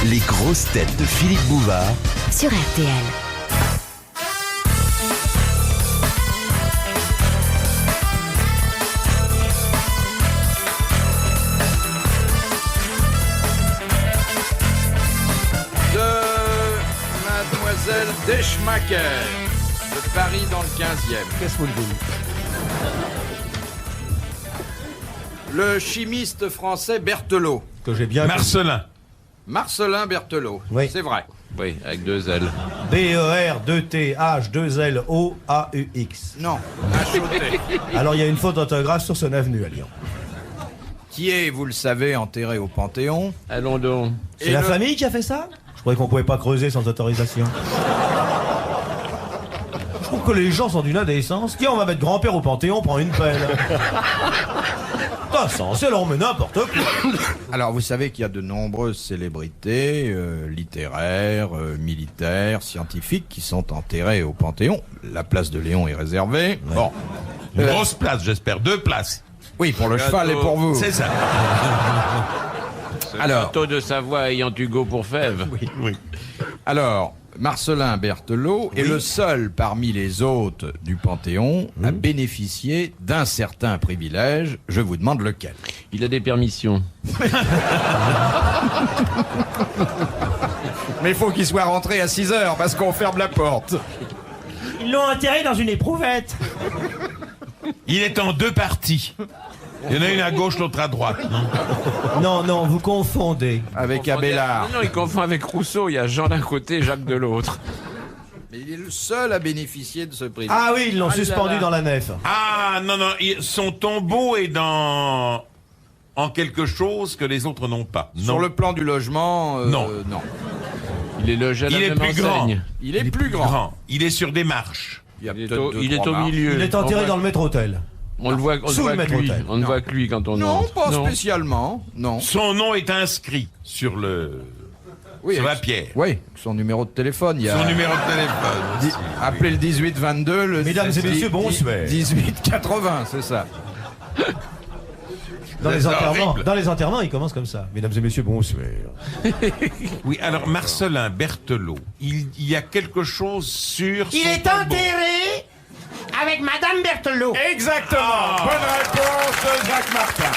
Les grosses têtes de Philippe Bouvard sur RTL. Mademoiselle Deschmaker, de Paris dans le 15e. Qu'est-ce que vous dites? Le chimiste français Berthelot. Que j'ai bien Marcelin. Marcelin Berthelot. Oui. C'est vrai. Oui, avec 2 L. B-E-R-2-T-H-2-L-O-A-U-X. Non, H-O-T. Alors il y a une faute d'orthographe sur son avenue à Lyon. Qui est, vous le savez, enterré au Panthéon. Allons donc. C'est la famille qui a fait ça? Je croyais qu'on pouvait pas creuser sans autorisation. Je trouve que les gens sont d'une indécence. Tiens, on va mettre grand-père au Panthéon, prend une pelle. C'est là, on met n'importe quoi. Alors, vous savez qu'il y a de nombreuses célébrités littéraires, militaires, scientifiques qui sont enterrées au Panthéon. La place de Léon est réservée. Ouais. Bon. Une grosse place, j'espère. 2 places. Oui, pour le cheval et pour vous. C'est ça. Alors, Château de Savoie ayant Hugo pour fève. Oui. alors, Marcelin Berthelot est le seul parmi les hôtes du Panthéon à bénéficier d'un certain privilège. Je vous demande lequel. Il a des permissions. Mais il faut qu'il soit rentré à 6 heures parce qu'on ferme la porte. Ils l'ont enterré dans une éprouvette. Il est en 2 parties. Il y en a une à gauche, l'autre à droite. Non, vous confondez. Avec Abélard. Non, il confond avec Rousseau. Il y a Jean d'un côté, Jacques de l'autre. Mais il est le seul à bénéficier de ce privilège. Ah oui, ils l'ont suspendu dans la nef. Ah, non, son tombeau est en quelque chose que les autres n'ont pas. Sur le plan du logement, Non. non. Il est logé à la Il est même plus grand. enseigne. Il est plus grand. Il est sur des marches. Il, y a Il est peut-être au, deux, il est trois au marches. milieu. Il est enterré On dans voit- le maître-hôtel. On le voit, Sous le que lui. maître-autel. On ne voit que lui quand on Non, entre. pas spécialement. Non. Son nom est inscrit sur Oui, sur la avec- pierre. Oui, son numéro de téléphone. Il y a... Son numéro de téléphone. Appelez le 1822. Le Mesdames et messieurs, bonsoir. 1880, c'est ça. Dans les C'est enterrements, horrible. il commence comme ça. Mesdames et messieurs, bonsoir. Oui, alors Marcelin Berthelot, il y a quelque chose sur Il son est tombeau. enterré avec Madame Berthelot. Exactement. Bonne réponse de Jacques Martin.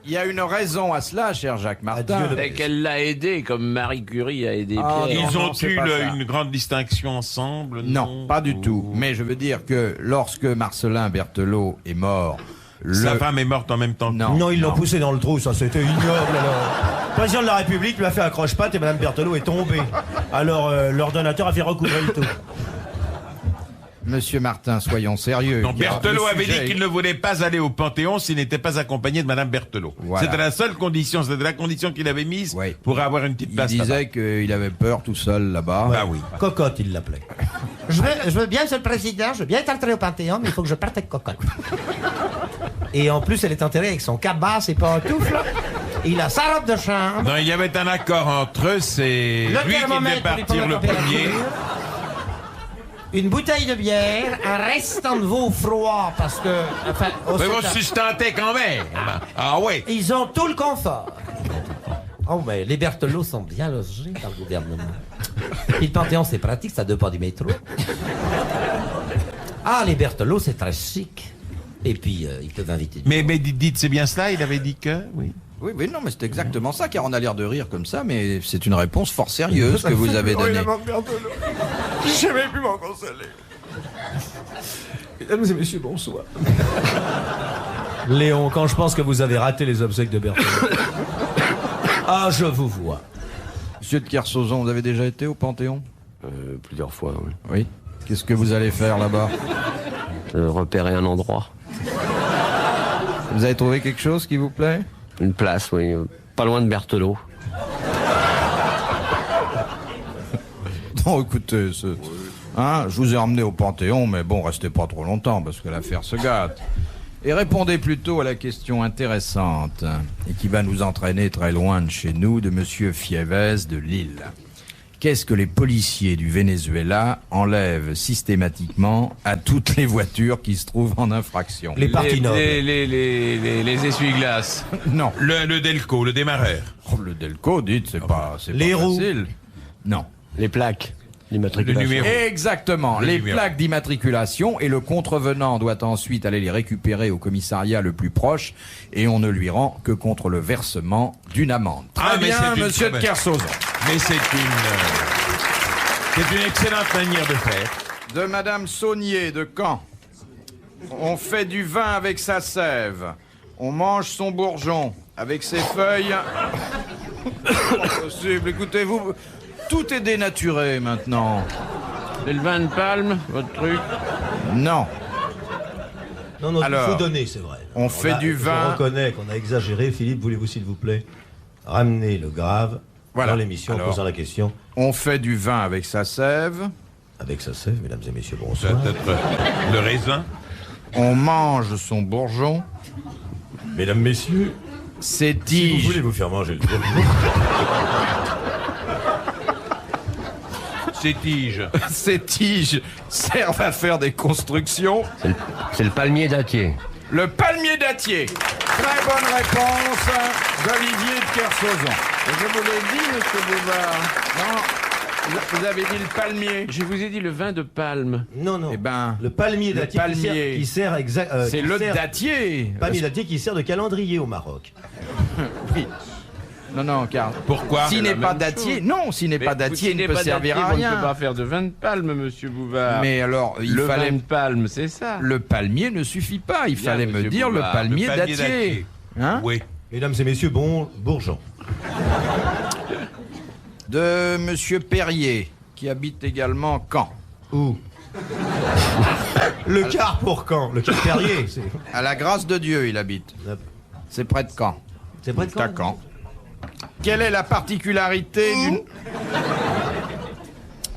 Il y a une raison à cela, cher Jacques Martin. Adieu le- Et qu'elle l'a aidé, comme Marie Curie a aidé Ah, Pierre. Ils Non, ont c'est eu pas ça. une grande distinction ensemble? Non, pas du tout. Mais je veux dire que lorsque Marcelin Berthelot est mort, Sa femme est morte en même temps que Non. Non, ils l'ont poussé dans le trou, ça c'était ignoble alors. Le président de la République lui a fait un croche-patte et Madame Berthelot est tombée. Alors l'ordonnateur a fait recouvrir le tout. Monsieur Martin, soyons sérieux. Non, Il y a Berthelot le avait sujet- dit qu'il ne voulait pas aller au Panthéon s'il n'était pas accompagné de Madame Berthelot. Voilà. C'était la seule condition, c'était la condition qu'il avait mise Oui. pour avoir une petite Il place disait qu'il avait peur tout seul là-bas. là-bas. Ah oui. Cocotte, il l'appelait. Je veux bien, Monsieur le Président, je veux bien être enterré au Panthéon, mais il faut que je parte avec Cocotte. Et en plus, elle est enterrée avec son cabas et pantoufles. Il a sa robe de chambre, Non, il y avait un accord entre eux, c'est le lui qui devait thermomètre pour lui partir prendre le la premier. température, une bouteille de bière, un restant de veau froid, parce que... Enfin, Mais vous sustentez quand même. Ah ouais. ils ont tout le confort. Oh, mais les Berthelot sont bien logés dans le gouvernement. Et le Panthéon, c'est pratique, ça 2 pas du métro. Ah, les Berthelot, c'est très chic. Et puis, ils peuvent inviter... Mais dites, c'est bien cela, il avait dit que... Oui. Oui, oui, non, mais c'est exactement ça, car on a l'air de rire comme ça, mais c'est une réponse fort sérieuse que vous avez donnée. J'ai jamais pu m'en consoler. Mesdames et messieurs, bonsoir. Léon, quand je pense que vous avez raté les obsèques de Berthelot. Ah, je vous vois. Monsieur de Kersauzon, vous avez déjà été au Panthéon? Plusieurs fois, oui. Oui. Qu'est-ce que vous allez faire là-bas? Repérer un endroit. Vous avez trouvé quelque chose qui vous plaît? Une place, oui. Pas loin de Berthelot. Non, écoutez, hein, je vous ai emmené au Panthéon, mais bon, restez pas trop longtemps, parce que l'affaire se gâte. Et répondez plutôt à la question intéressante, et qui va nous entraîner très loin de chez nous, de Monsieur Fiévez de Lille. qu'est-ce que les policiers du Venezuela enlèvent systématiquement à toutes les voitures qui se trouvent en infraction? Les parties nobles. Les essuie-glaces. Non. Le Delco, le démarreur. Oh, le Delco, dites, c'est pas les roues. facile. Non. Les plaques Le d'immatriculation. numéro. Exactement. Le Les numéro. plaques d'immatriculation, et le contrevenant doit ensuite aller les récupérer au commissariat le plus proche, et on ne lui rend que contre le versement d'une amende. Ah, Très mais bien, c'est une monsieur de très bonne- Kersauzon. Mais c'est une excellente manière de faire. De Madame Saunier de Caen. On fait du vin avec sa sève. On mange son bourgeon avec ses feuilles. Impossible. Écoutez, vous, tout est dénaturé maintenant. C'est le vin de palme, votre truc. Non. Non, non, Alors, il faut donner, c'est vrai. on fait du vin. Je reconnais qu'on a exagéré. Philippe, voulez-vous, s'il vous plaît, ramener le grave Voilà. dans l'émission en Alors. posant la question On fait du vin avec sa sève. avec sa sève, mesdames et messieurs, Ça bonsoir. doit être le raisin. On mange son bourgeon. Mesdames, messieurs, Ses si vous tiges. voulez vous faire manger le bourgeon, Ces tiges. Ces tiges servent à faire des constructions. C'est le palmier dattier. Le palmier dattier. Très bonne réponse d'Olivier de Kersauzon. Et je vous l'ai dit, monsieur Bouvard. Non, vous avez dit le palmier. Je vous ai dit le vin de palme. non, non. Eh ben, le palmier le dattier palmier. qui sert exact. C'est le dattier. Palmier dattier qui sert de calendrier au Maroc. Oui. Non, non, car Pourquoi s'il la n'est pas même dattier, chose. non, s'il n'est pas dattier, il ne peut servir à On ne peut rien. pas faire de vin de palme, monsieur Bouvard. Mais alors, il le fallait. vin de palme, c'est ça. Le palmier ne suffit pas. Il Bien, fallait me monsieur dire Bouvard, le palmier Le palmier dattier. Hein? Oui. Mesdames et messieurs, bourgeon. De monsieur Perrier, qui habite également Caen. Où Le quart pour quand Le quart Perrier, c'est. À la grâce de Dieu, il habite. C'est près de Caen. C'est près de À quand Caen. Quelle est la particularité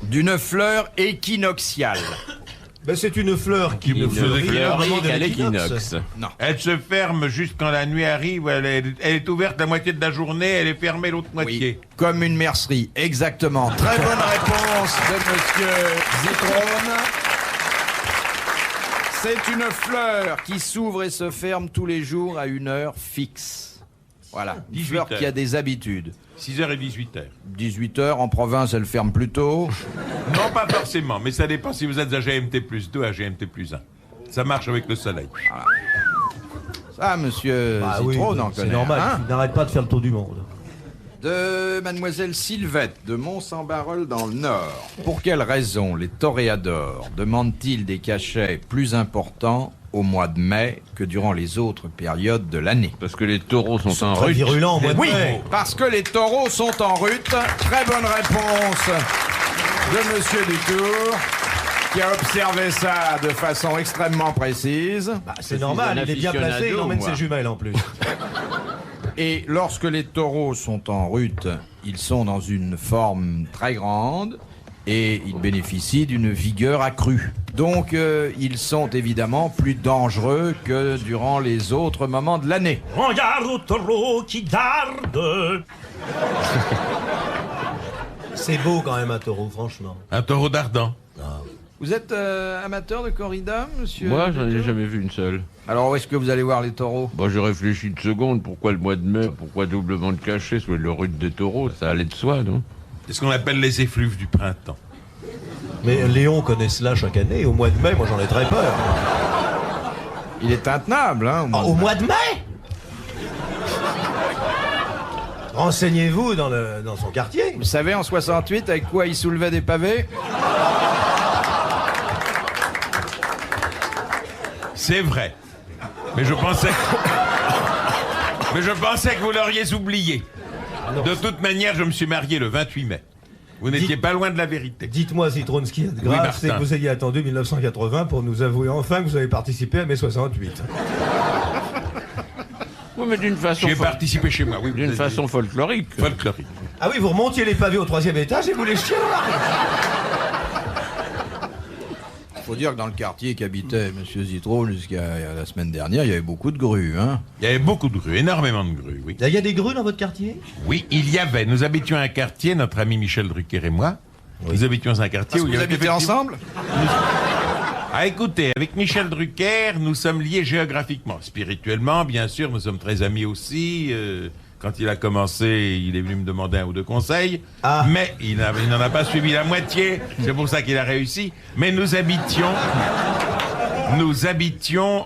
d'une fleur équinoxiale? Ben, c'est une fleur qui Une fleur fleurit au moment de à l'équinoxe. l'équinoxe. Elle se ferme juste quand la nuit arrive. Elle est ouverte la moitié de la journée, elle est fermée l'autre moitié. Oui, comme une mercerie, exactement. Très bonne réponse de monsieur Zitrone. C'est une fleur qui s'ouvre et se ferme tous les jours à une heure fixe. Voilà, une 18 fleur heures. qui a des habitudes. 6h et 18h. 18h, en province, elle ferme plus tôt. Non, pas forcément, mais ça dépend si vous êtes à GMT+2 à GMT+1. Ça marche avec le soleil. Ça, monsieur Ah oui, Zitrone en c'est connaît. normal, hein. il n'arrête pas de faire le tour du monde. De mademoiselle Sylvette de Mont-Saint-Barreul dans le Nord. Pour quelle raison les toréadors demandent-ils des cachets plus importants au mois de mai que durant les autres périodes de l'année? Parce que les taureaux sont en Très rut. virulent au mois de Oui, mai. parce que les taureaux sont en rut. Très bonne réponse de monsieur Dutour, qui a observé ça de façon extrêmement précise. Bah, c'est normal, un il est bien placé, il aficionado, emmène moi. ses jumelles en plus. Et lorsque les taureaux sont en rut, ils sont dans une forme très grande et ils bénéficient d'une vigueur accrue. Donc ils sont évidemment plus dangereux que durant les autres moments de l'année. Regarde au taureau qui darde. C'est beau quand même un taureau, franchement. Un taureau d'Ardan. Vous êtes amateur de corrida, monsieur? Moi, j'en ai jamais vu une seule. Alors où est-ce que vous allez voir les taureaux? Bon, je réfléchis une seconde. Pourquoi le mois de mai? Pourquoi doublement de cachet? Soit le rut des taureaux. Ça allait de soi, non? C'est ce qu'on appelle les effluves du printemps. Mais Léon connaît cela chaque année, et au mois de mai, moi j'en ai très peur. Il est intenable, hein? Au mois de mai Renseignez-vous dans son quartier. Vous savez, en 68, avec quoi il soulevait des pavés? C'est vrai. Mais je pensais que vous l'auriez oublié. De toute manière, je me suis marié le 28 mai. Vous n'étiez pas loin de la vérité. Dites-moi, Zitrone, ce qui est Oui, grave, Martin. c'est que vous ayez attendu 1980 pour nous avouer enfin que vous avez participé à mai 68. Oui, mais d'une façon, J'ai participé chez moi, oui. vous d'une avez façon folklorique. dit. Folklorique. Ah oui, vous remontiez les pavés au 3e étage et vous les jetiez dans la rue. faut dire que dans le quartier qu'habitait M. Zitrone jusqu'à la semaine dernière, il y avait beaucoup de grues. Hein. Il y avait beaucoup de grues, énormément de grues, oui. Il y a des grues dans votre quartier? Oui, il y avait. Nous habitions un quartier, notre ami Michel Drucker et moi. Oui. Nous habitions un quartier Parce où que il y vous avait habitez ensemble? Ah, écoutez, avec Michel Drucker, nous sommes liés géographiquement. Spirituellement, bien sûr, nous sommes très amis aussi. Quand il a commencé, il est venu me demander un ou deux conseils. Ah. Mais il n'en a pas suivi la moitié. C'est pour ça qu'il a réussi. Mais nous habitions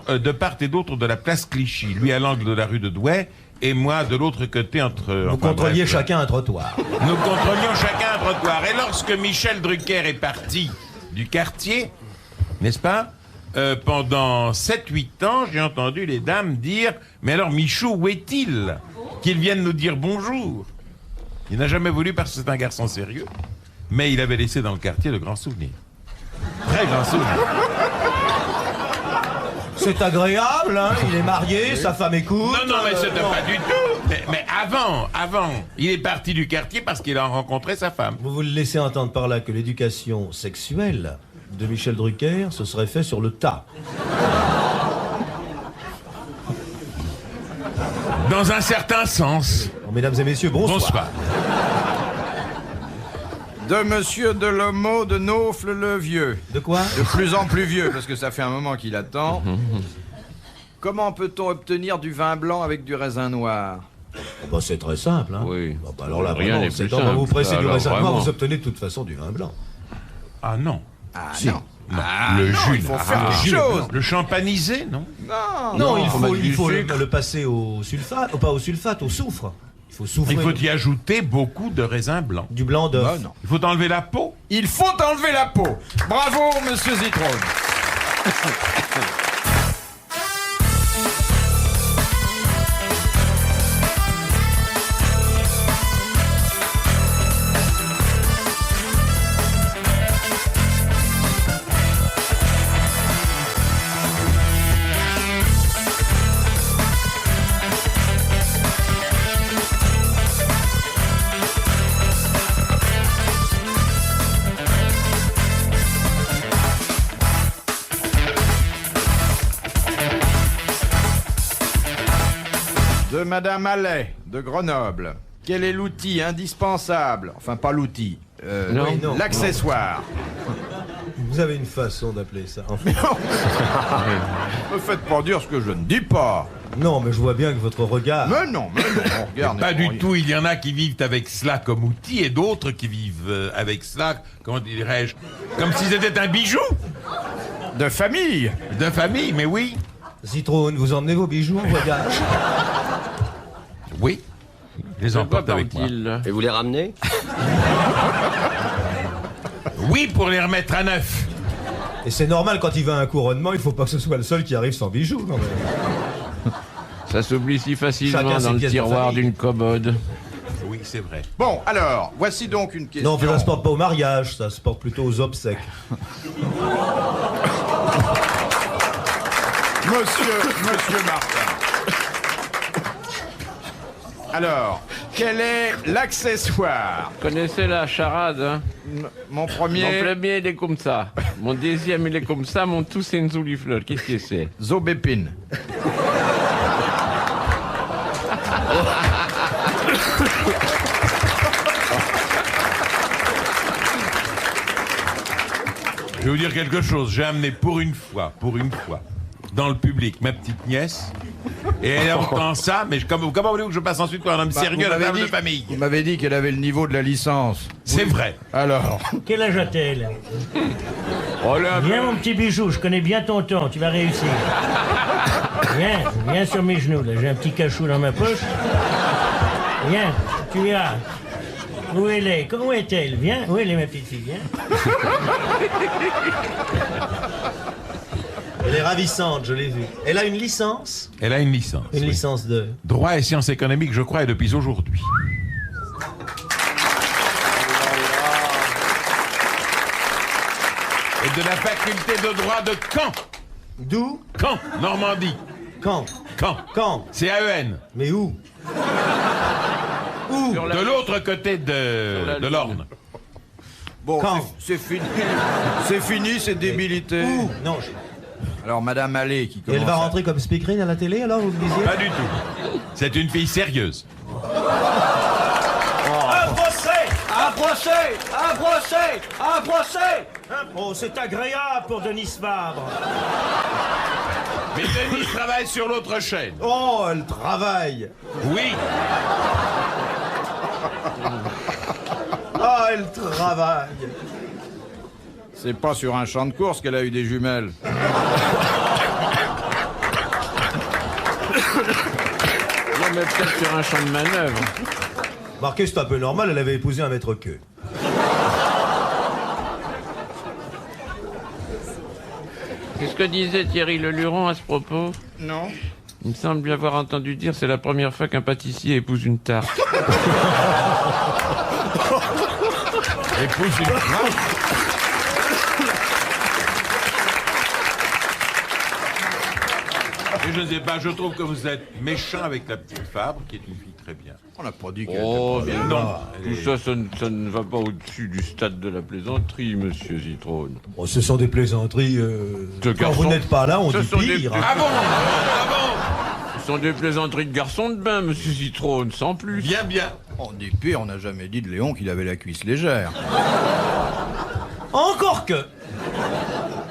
de part et d'autre de la place Clichy. Lui à l'angle de la rue de Douai et moi de l'autre côté entre... Vous contrôliez chacun un trottoir. Nous contrôlions chacun un trottoir. Et lorsque Michel Drucker est parti du quartier, n'est-ce pas, pendant 7-8 ans, j'ai entendu les dames dire « Mais alors Michou, où est-il ? Qu'il vienne nous dire bonjour !» Il n'a jamais voulu parce que c'est un garçon sérieux, mais il avait laissé dans le quartier de grands souvenirs. Très grands souvenirs. C'est agréable, hein? Il est marié, sa femme écoute. Non, mais c'était pas du tout. Mais avant, il est parti du quartier parce qu'il a rencontré sa femme. Vous vous le laissez entendre par là que l'éducation sexuelle de Michel Drucker se serait fait sur le tas. Dans un certain sens. Bon, mesdames et messieurs, bonsoir. Bonsoir. De Monsieur Delomo de Naufle le Vieux. De quoi? De plus en plus vieux, parce que ça fait un moment qu'il attend. Comment peut-on obtenir du vin blanc avec du raisin noir? Bah, c'est très simple, hein? Oui. Bah, alors là, Rien vraiment, n'est c'est plus quand simple. vous pressez du Alors, raisin noir, vraiment. vous obtenez de toute façon du vin blanc. Ah non. Ah Si. non. Non. Ah, le non, jus, il faut là. faire Ah, des choses. Le champanisé, non? Non, il faut mettre faut, du il faut sucre. le passer au sulfate, pas au sulfate, au soufre. Il faut souffler. Il faut y ajouter beaucoup de raisin blanc. du blanc d'œuf. Bah, non. Il faut enlever la peau. Il faut enlever la peau. Bravo, Monsieur Zitrone. De Madame Allais, de Grenoble. Quel est l'outil indispensable? Enfin, pas l'outil. Non. Oui, non. L'accessoire. Vous avez une façon d'appeler ça. Enfin, Ne me faites pas dire ce que je ne dis pas. non, mais je vois bien que votre regard... Mais non, on regarde. Pas du tout. Il y en a qui vivent avec cela comme outil et d'autres qui vivent avec cela, comment dirais-je, comme si c'était un bijou De famille. de famille, mais oui. Zitrone, vous emmenez vos bijoux en voyage? Oui. Je les Pourquoi emporte avec moi. parle-t-il là Et vous les ramenez? Oui, pour les remettre à neuf. Et c'est normal, quand il va à un couronnement, il faut pas que ce soit le seul qui arrive sans bijoux. Non, mais... Ça s'oublie si facilement Chacun ses dans le pièces de tiroir famille. d'une commode. Oui, c'est vrai. Bon, alors, voici donc une question. Non, mais ça se porte pas au mariage, ça se porte plutôt aux obsèques. Monsieur Martin. Alors, quel est l'accessoire? Connaissez la charade, hein? Mon Mon premier, premier, il est comme ça. Mon deuxième, il est comme ça. Mon tout, c'est une jolie fleur. Qu'est-ce que c'est? Zobépine. Je vais vous dire quelque chose. J'ai amené pour une fois, dans le public, ma petite nièce. Et elle entend ça, mais comment voulez-vous que je passe ensuite pour un homme sérieux à la table de famille? Vous m'avez dit qu'elle avait le niveau de la licence. C'est vrai. Alors, Quel âge a-t-elle? Oh là, Viens mon petit bijou, je connais bien ton ton, tu vas réussir. Viens sur mes genoux, là, j'ai un petit cachou dans ma poche. Viens, tu verras. Où elle est? Comment est-elle? Viens, où elle est ma petite fille? Viens. Elle est ravissante, je l'ai vue. Elle a une licence? Elle a une licence. Une oui. licence de... Droit et sciences économiques, je crois, et depuis aujourd'hui. Et de la faculté de droit de Caen. D'où? Caen, Normandie. Quand? Caen. Quand? CAEN. Mais où? sur la- De l'autre côté de l'Orne. Bon, Quand c'est fini. C'est fini, c'est débilité. Où Non, Alors, Madame Allais qui et commence. elle va rentrer comme speakerine à la télé, alors, vous me disiez Pas du tout. C'est une fille sérieuse. Un procès! Un procès! Un procès! Un procès! Oh, c'est agréable pour Denis Fabre. Mais Denis travaille sur l'autre chaîne. Oh, elle travaille! Oui. Ah, elle travaille! C'est pas sur un champ de course qu'elle a eu des jumelles. Non, mais peut-être sur un champ de manœuvre. Marquez, c'est un peu normal, elle avait épousé un maître queue. Qu'est-ce que disait Thierry Leluron à ce propos? Non. Il me semble lui avoir entendu dire c'est la première fois qu'un pâtissier épouse une tarte. Épouse une femme. Et je ne sais pas, je trouve que vous êtes méchant avec la petite Fabre, qui est une fille très bien. On n'a pas dit qu'elle Oh, était bien pas bien. non. Tout ça, ça ne va pas au-dessus du stade de la plaisanterie, monsieur Zitrone. Oh, ce sont des plaisanteries. Ce Quand garçon- vous n'êtes pas là, on Ce dit sont des- pire. Ah bon? Ce sont des plaisanteries de garçon de bain, monsieur Zitrone, sans plus. Bien, bien. On dit pire, on n'a jamais dit de Léon qu'il avait la cuisse légère. Encore que,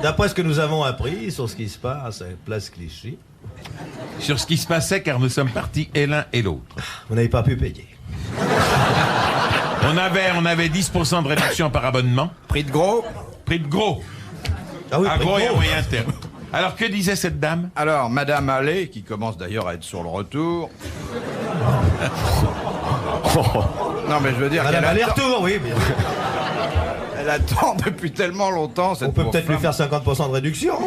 d'après ce que nous avons appris sur ce qui se passe à Place Clichy, Sur ce qui se passait, car nous sommes partis et l'un et l'autre. vous n'avez pas pu payer. On avait 10% de réduction par abonnement. Prix de gros. Prix de gros. Ah oui, À gros et à gros. moyen terme. Alors, que disait cette dame? Alors, Madame Allais, qui commence d'ailleurs à être sur le retour. Non, mais je veux dire Madame qu'elle attend, aller-retour, oui. Mais elle attend depuis tellement longtemps, cette on peut pauvre peut-être lui femme. faire 50% de réduction.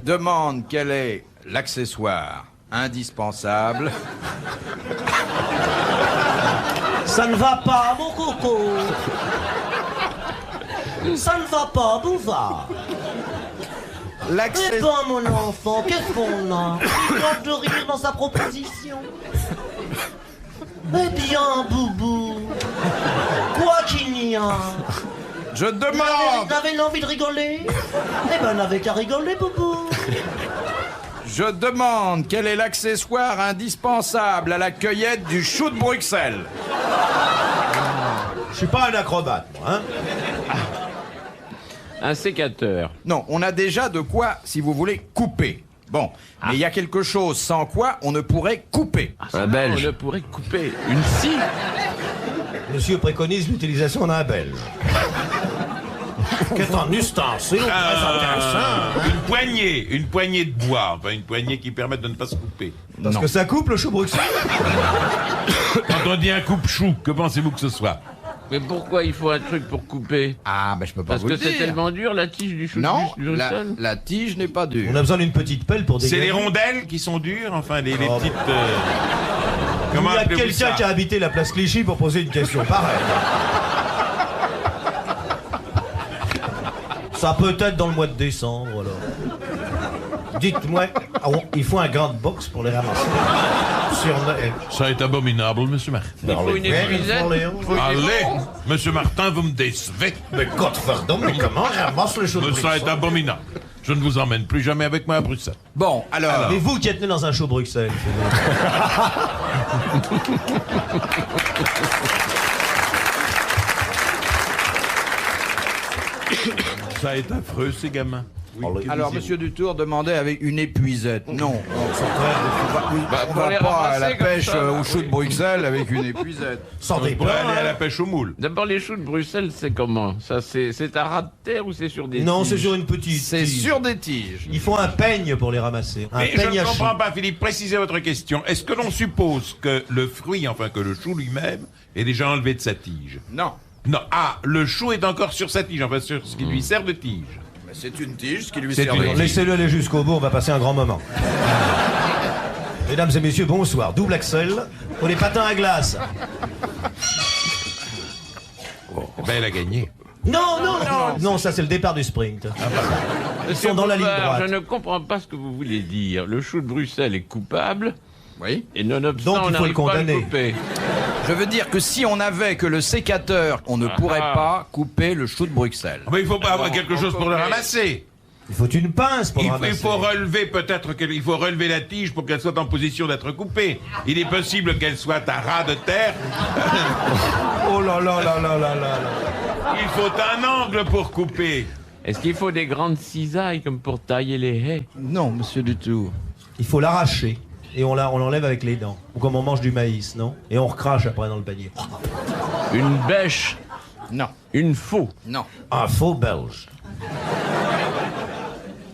Demande quel est l'accessoire indispensable. Ça ne va pas, mon coco. Ça ne va pas, Bouvard. Eh L'accessoire. ben, mon enfant, qu'est-ce qu'on a? Il manque de rire dans sa proposition. Eh bien, Boubou. Quoi qu'il n'y a. Je Vous demande. avez l'envie de rigoler? Eh ben, n'avez qu'à rigoler, Boubou. Je demande quel est l'accessoire indispensable à la cueillette du chou de Bruxelles. Je suis pas un acrobate, moi, hein. Un sécateur. Non, on a déjà de quoi, si vous voulez, couper. Bon, mais il y a quelque chose sans quoi on ne pourrait couper. Un belge. On ne pourrait couper une scie. Monsieur préconise l'utilisation d'un belge. Qu'est un ustensile très intéressant. Une poignée de bois, enfin une poignée qui permet de ne pas se couper. Parce Non. que ça coupe le chou Bruxelles. Quand on dit un coupe-chou, que pensez-vous que ce soit? Mais pourquoi il faut un truc pour couper? Ah, ben je peux pas Parce vous que le c'est dire. tellement dur, la tige du chou Non, du la, Bruxelles. la tige n'est pas On dure. a besoin d'une petite pelle pour C'est dégainer. les rondelles qui sont dures, enfin les Oh. petites... Il comment y a appelez-vous quelqu'un ça? qui a habité la place Clichy pour poser une question pareille. Ça peut être dans le mois de décembre, alors. Dites-moi, il faut un grand box pour les ramasser. Ça est abominable, monsieur Martin. Il faut une épuisette. Allez, monsieur Martin, vous me décevez. Mais Godferdom, mais comment on ramasse le chou de Mais ça est Bruxelles? abominable. Je ne vous emmène plus jamais avec moi à Bruxelles. Bon, alors. Mais vous qui êtes né dans un show Bruxelles. Ça est affreux, ces gamins. Alors, monsieur Dutour demandait avec une épuisette. Non, on pour va les pas à ramasser la comme pêche ça, au chou oui. de Bruxelles avec une épuisette. Sans On pourrait déplaire. aller à la pêche au moule. D'abord, les choux de Bruxelles, c'est comment? Ça, c'est à ras de terre ou c'est sur des Non, tiges? c'est sur une petite. C'est tige. sur des tiges. Il faut un peigne pour les ramasser. Un Mais je peigne ne à comprends chou. pas, Philippe. Précisez votre question. Est-ce que l'on suppose que le fruit, enfin que le chou lui-même, est déjà enlevé de sa tige? Non, Non. Ah, le chou est encore sur sa tige, enfin sur ce qui lui sert de tige. mais c'est une tige ce qui lui C'est sert une de tige. tige. Laissez-le aller jusqu'au bout, on va passer un grand moment. Mesdames et messieurs, bonsoir. Double Axel pour les patins à glace. Eh ben, elle a gagné. Non, non, non. Non, ça c'est le départ du sprint. Ils sont dans la ligne Bouvard, droite. Je ne comprends pas ce que vous voulez dire. Le chou de Bruxelles est coupable, Oui. et nonobstant, Donc, il on faut le n'arrive pas à le condamner. couper. Je veux dire que si on n'avait que le sécateur, on ne pourrait pas couper le chou de Bruxelles. Mais il faut pas avoir quelque chose pour le ramasser. Il faut une pince pour le Il ramasser. faut relever peut-être il faut relever la tige pour qu'elle soit en position d'être coupée. Il est possible qu'elle soit à ras de terre. Oh là là là là là là. Il faut un angle pour couper. Est-ce qu'il faut des grandes cisailles comme pour tailler les haies? Non, monsieur Dutour. Il faut l'arracher. Et on l'enlève avec les dents. Ou comme on mange du maïs, non? Et on recrache après dans le panier. Une bêche? Non, Une faux? non. Un faux belge.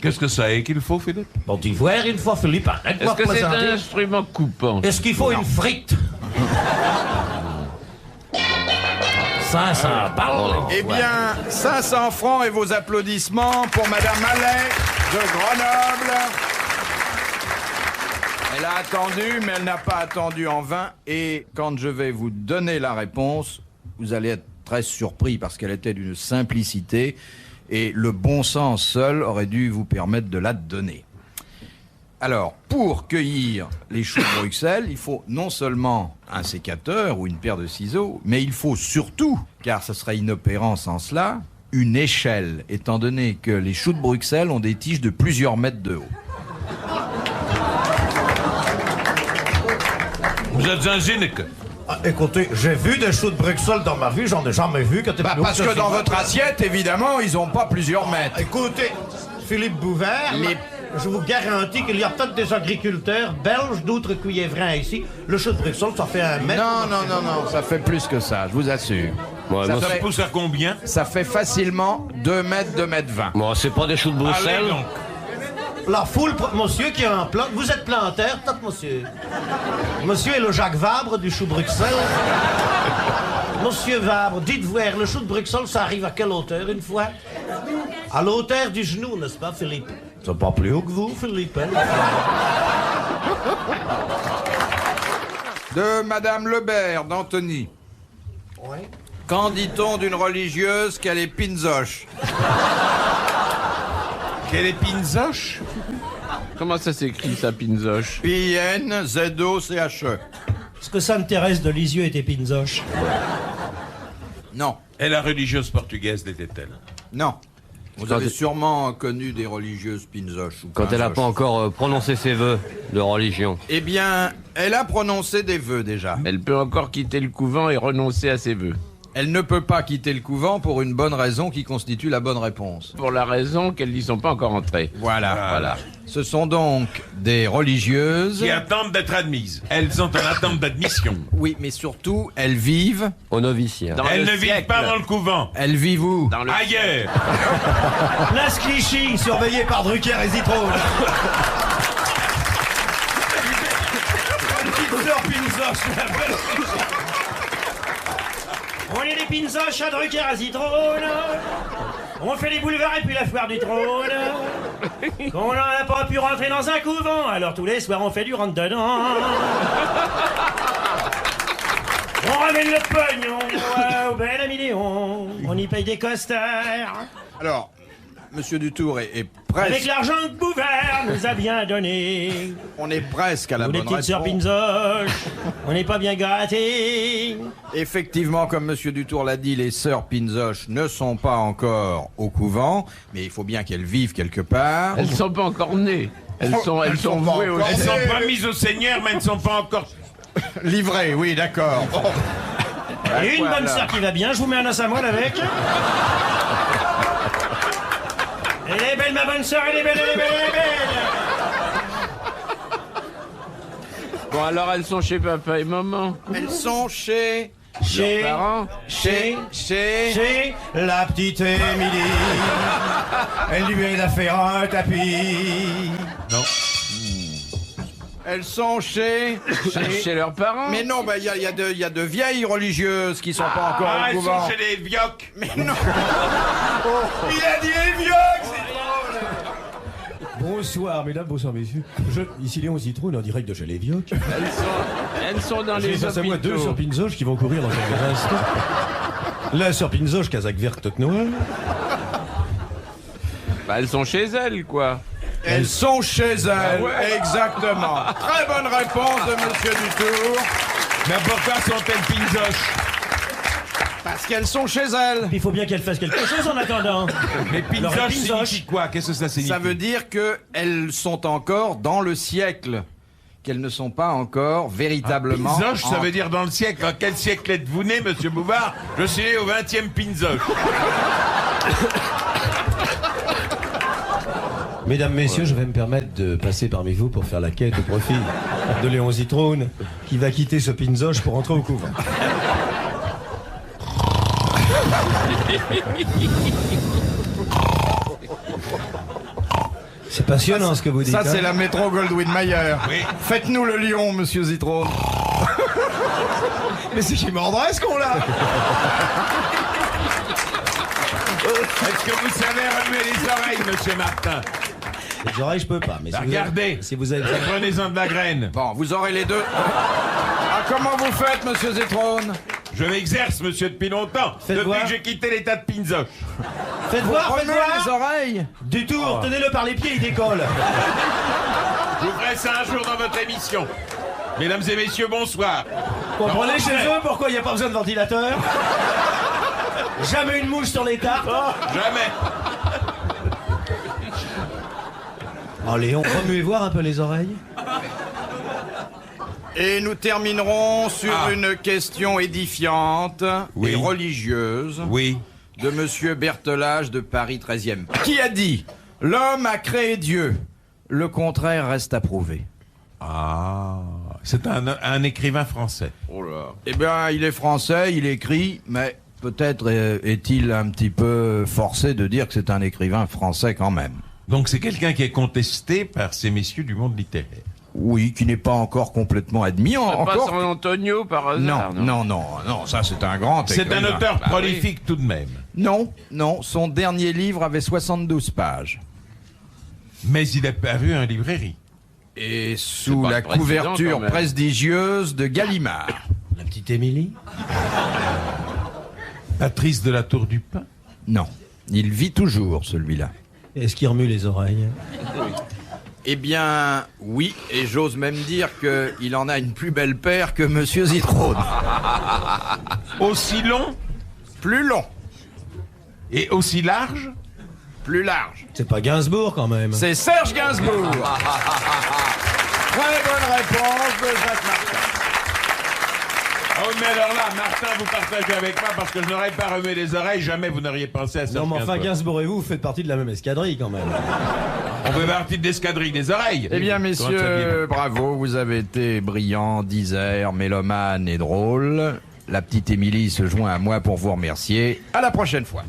Qu'est-ce que ça est qu'il faut, Philippe? Bon, d'ivoire, une fois, Philippe, arrête-moi Est-ce de que c'est présenter. un instrument coupant? Est-ce qu'il faut une frite 500 balles. Eh bien, 500 francs et vos applaudissements pour Madame Mallet de Grenoble. Elle a attendu, mais elle n'a pas attendu en vain. Et quand je vais vous donner la réponse, vous allez être très surpris parce qu'elle était d'une simplicité et le bon sens seul aurait dû vous permettre de la donner. Alors, pour cueillir les choux de Bruxelles, il faut non seulement un sécateur ou une paire de ciseaux, mais il faut surtout, car ce serait inopérant sans cela, une échelle, étant donné que les choux de Bruxelles ont des tiges de plusieurs mètres de haut. Vous êtes un cynique. Ah, écoutez, j'ai vu des choux de Bruxelles dans ma vie, j'en ai jamais vu. Parce que dans votre assiette, évidemment, ils n'ont pas plusieurs mètres. Écoutez, Philippe Bouvert, je vous garantis qu'il y a peut-être des agriculteurs belges d'Outre-Cuillevrin ici. Le chou de Bruxelles, ça fait 1 mètre. Non, ça fait plus que ça, je vous assure. Ouais, Ça moi, Ça fait- pousse à combien? Ça fait facilement 2 mètres, 2 mètres 20. bon, c'est pas des choux de Allez Bruxelles. donc. La foule, monsieur qui a un plant. Vous êtes planteur, peut-être, monsieur. Monsieur est le Jacques Vabre du chou de Bruxelles. Monsieur Vabre, dites voir, le chou de Bruxelles, ça arrive à quelle hauteur une fois? À l'hauteur du genou, n'est-ce pas, Philippe? C'est pas plus haut que vous, Philippe. Hein? De Madame Lebert d'Antony. Oui. Qu'en dit-on d'une religieuse qu'elle est pinzoche? Quelle épinzoche? Comment ça s'écrit, ça, pinzoche? P-I-N-Z-O-C-H-E. Est-ce que Sainte Thérèse de Lisieux était pinzoche? Non, Et la religieuse portugaise l'était-elle? non. Vous Quand avez elle- sûrement connu des religieuses pinzoches ou Quand elle a pinzoches. pas encore prononcé ses vœux de religion. Eh bien, elle a prononcé des vœux déjà. Elle peut encore quitter le couvent et renoncer à ses vœux. Elle ne peut pas quitter le couvent pour une bonne raison qui constitue la bonne réponse. Pour la raison qu'elles n'y sont pas encore entrées. Voilà. Ce sont donc des religieuses. Qui attendent d'être admises. Elles sont en attente d'admission. Oui, mais surtout, elles vivent. Au noviciat. Dans Elles le ne vivent siècle. pas dans le couvent. Elles vivent où? Dans le Ailleurs. Place Clichy, surveillée par Drucker et Zitrone. Petite sœur pinzoche. On est des pinzoches à Drucker à Zitrone. On fait les boulevards et puis la foire du trône. On n'a pas pu rentrer dans un couvent, alors tous les soirs on fait du rentre-dedans. On ramène le pognon au bel ami Léon. On y paye des costards. Alors, Monsieur Dutour est Avec presque. l'argent que Bouvert nous a bien donné. On est presque à la Nous les bonne petites sœurs réponse. pinzoches, on n'est pas bien gâtés. Effectivement, comme Monsieur Dutour l'a dit, les sœurs pinzoches ne sont pas encore au couvent, mais il faut bien qu'elles vivent quelque part. Elles ne sont pas encore nées. Elles sont elles sont pas vouées au encore Elles ciel. sont pas mises au Seigneur, mais elles ne sont pas encore... Livrées, oui, d'accord. Bon. Et une voilà. bonne sœur qui va bien, je vous mets un os à moelle avec. Elle est belle, ma bonne sœur, elle est belle, elle est belle, elle est belle. Bon, alors elles sont chez papa et maman. Elles sont chez Chez, Leurs parents. chez la petite Émilie. Elle lui a fait un tapis. Elles sont chez Chez leurs parents. Mais non, bah il y a de vieilles religieuses qui sont pas encore Ah, au elles couvent. sont chez les vioques. Mais non. Il a dit les vieux, c'est Bonsoir mesdames, bonsoir messieurs. Ici Léon Zitrone en direct de chez les Vioques. Elles sont dans J'ai les face à moi deux hôpitaux. sœurs pinzoches qui vont courir dans quelques instants. La sœur pinzoche Kazakh verte toque Noël. Bah, elles sont chez elles, quoi. Elles sont chez elles. Ah ouais. Exactement. Très bonne réponse de Monsieur Dutour. Mais pourquoi sont-elles pinzoches? Parce qu'elles sont chez elles. Il faut bien qu'elle fasse quelque chose en attendant. Mais Alors, pinzoche pinzoche. signifie quoi? Qu'est-ce que ça signifie? Ça veut dire qu'elles sont encore dans le siècle. Qu'elles ne sont pas encore véritablement... Pinzoche, ça veut dire dans le siècle. En quel siècle êtes-vous né, monsieur Bouvard? Je suis né au 20e pinzoche. Mesdames, messieurs, je vais me permettre de passer parmi vous pour faire la quête au profit de Léon Zitrone, qui va quitter ce pinzoche pour entrer au couvent. C'est passionnant ce que vous dites. Ça, c'est hein. la métro Goldwyn-Mayer. Oui. Faites-nous le lion, monsieur Zitrone. Mais c'est qui mordrait ce con-là? Est-ce que vous savez remuer les oreilles, monsieur Martin? Les oreilles, je peux pas. Mais si Regardez. si vous avez... Prenez-en de la graine. Bon, vous aurez les deux. Ah, comment vous faites, monsieur Zitrone? Je m'exerce, monsieur, depuis longtemps. Faites Depuis voir. que j'ai quitté l'état de pinzoche. Faites voir, faites Remuez les voir. oreilles. Du tour, tenez-le par les pieds, il décolle. Je vous ferai ça un jour dans votre émission. Mesdames et messieurs, bonsoir. Comprenez Non, chez eux pourquoi il n'y a pas besoin de ventilateur? Jamais une mouche sur les tartes. Jamais. Oh Léon, remuez voir un peu les oreilles. Et nous terminerons sur une question édifiante Oui. et religieuse Oui. de monsieur Berthelage de Paris 13e. Qui a dit « L'homme a créé Dieu, le contraire reste à prouver ». Ah, c'est un écrivain français. Oh là. Eh bien, il est français, il écrit, mais peut-être est-il un petit peu forcé de dire que c'est un écrivain français quand même. Donc c'est quelqu'un qui est contesté par ces messieurs du monde littéraire. Oui, qui n'est pas encore complètement admis. Pas Encore. San Antonio par hasard, Non, ça c'est un grand C'est un écrivain. auteur Bah prolifique tout de même. Non, son dernier livre avait 72 pages. Mais il est paru en librairie. Et sous pas la le président, couverture quand même. prestigieuse de Gallimard. La petite Émilie. Patrice de la Tour du Pin. Non, il vit toujours celui-là. Est-ce qu'il remue les oreilles? Eh bien, oui, et j'ose même dire qu'il en a une plus belle paire que monsieur Zitrone. Aussi long Plus long, et aussi large. plus large. C'est pas Gainsbourg quand même. C'est Serge Gainsbourg. Très bonne réponse de Jacques Martin. Oh, mais alors là, Martin, vous partagez avec moi parce que je n'aurais pas remué les oreilles, jamais vous n'auriez pensé à ça. Non mais enfin Gainsbourg et vous faites partie de la même escadrille quand même. On fait partie de l'escadrille des oreilles. Eh bien, Comment ça messieurs, bravo, vous avez été brillants, disert, mélomane et drôle. La petite Émilie se joint à moi pour vous remercier. À la prochaine fois.